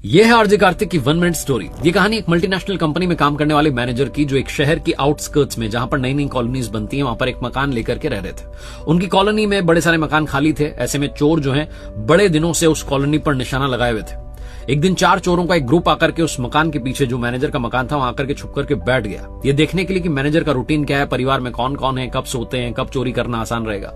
यह है आरजे कार्तिक की 1 मिनट स्टोरी। ये कहानी एक मल्टीनेशनल कंपनी में काम करने वाले मैनेजर की, जो एक शहर की आउटस्कर्ट्स में, जहां पर नई नई कॉलोनीज बनती हैं, वहां पर एक मकान लेकर के रह रहे थे। उनकी कॉलोनी में बड़े सारे मकान खाली थे। ऐसे में चोर जो हैं बड़े दिनों से उस कॉलोनी पर निशाना लगाए हुए थे। एक दिन 4 चोरों का एक ग्रुप आकर के उस मकान के पीछे, जो मैनेजर का मकान था, वहां आकर के छुप करके बैठ गया, ये देखने के लिए कि मैनेजर का रूटीन क्या है, परिवार में कौन कौन है, कब सोते हैं, कब चोरी करना आसान रहेगा।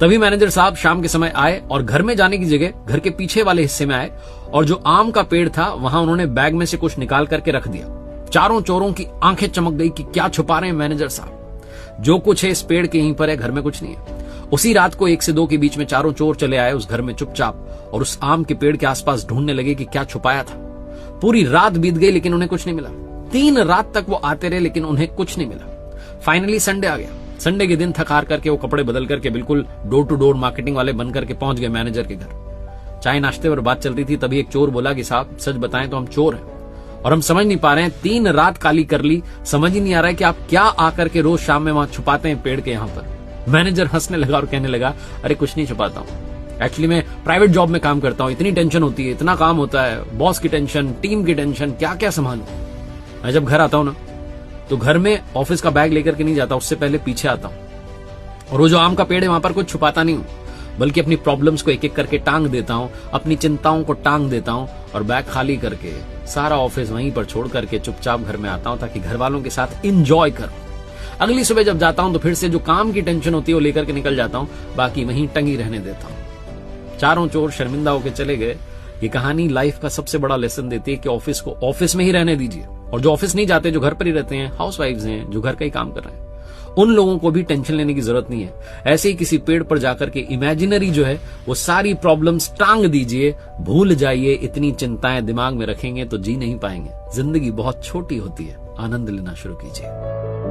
तभी मैनेजर साहब शाम के समय आए और घर में जाने की जगह घर के पीछे वाले हिस्से में आए, और जो आम का पेड़ था वहां उन्होंने बैग में से कुछ निकाल करके रख दिया। चारों चोरों की आंखें चमक गई कि क्या छुपा रहे हैं मैनेजर साहब, जो कुछ है इस पेड़ के यहीं पर है, घर में कुछ नहीं है। उसी रात को 1 से 2 के बीच में चारों चोर चले आए उस घर में चुपचाप, और उस आम के पेड़ के आसपास ढूंढने लगे कि क्या छुपाया था। पूरी रात बीत गई लेकिन उन्हें कुछ नहीं मिला। 3 रात तक वो आते रहे लेकिन उन्हें कुछ नहीं मिला। फाइनली संडे आ गया। संडे के दिन थक हार करके वो कपड़े बदल करके बिल्कुल डोर टू डोर मार्केटिंग वाले बन करके पहुंच गए मैनेजर के घर। चाय नाश्ते पर बात चल रही थी, तभी एक चोर बोला कि साहब सच बताएं तो हम चोर हैं और हम समझ नहीं पा रहे हैं, 3 रात काली कर ली, समझ ही नहीं आ रहा है कि आप क्या आकर के रोज शाम में वहां छुपाते हैं पेड़ के यहां पर। मैनेजर हंसने लगा और कहने लगा, अरे कुछ नहीं छुपाता हूं, एक्चुअली मैं प्राइवेट जॉब में काम करता हूं, इतनी टेंशन होती है, इतना काम होता है, बॉस की टेंशन, टीम की टेंशन, क्या क्या संभालूं। मैं जब घर आता हूं ना, तो घर में ऑफिस का बैग लेकर के नहीं जाता, उससे पहले पीछे आता हूं, और वो जो आम का पेड़ है वहां पर कुछ छुपाता नहीं हूं, बल्कि अपनी प्रॉब्लम्स को एक एक करके टांग देता हूं, अपनी चिंताओं को टांग देता हूं, और बैग खाली करके सारा ऑफिस वहीं पर छोड़ करके चुपचाप घर में आता हूं, ताकि घर वालों के साथ इंजॉय करूं। अगली सुबह जब जाता हूं तो फिर से जो काम की टेंशन होती है वो लेकर के निकल जाता हूं, बाकी वहीं टंगी रहने देता हूं। चारों चोर शर्मिंदा होकर चले गए। ये कहानी लाइफ का सबसे बड़ा लेसन देती है कि ऑफिस को ऑफिस में ही रहने दीजिए, और जो ऑफिस नहीं जाते, जो घर पर ही रहते हैं, हाउसवाइफ्स हैं, जो घर का ही काम कर रहे हैं, उन लोगों को भी टेंशन लेने की जरूरत नहीं है। ऐसे ही किसी पेड़ पर जाकर के इमेजिनरी जो है वो सारी प्रॉब्लम्स टांग दीजिए, भूल जाइए। इतनी चिंताएं दिमाग में रखेंगे तो जी नहीं पाएंगे। जिंदगी बहुत छोटी होती है, आनंद लेना शुरू कीजिए।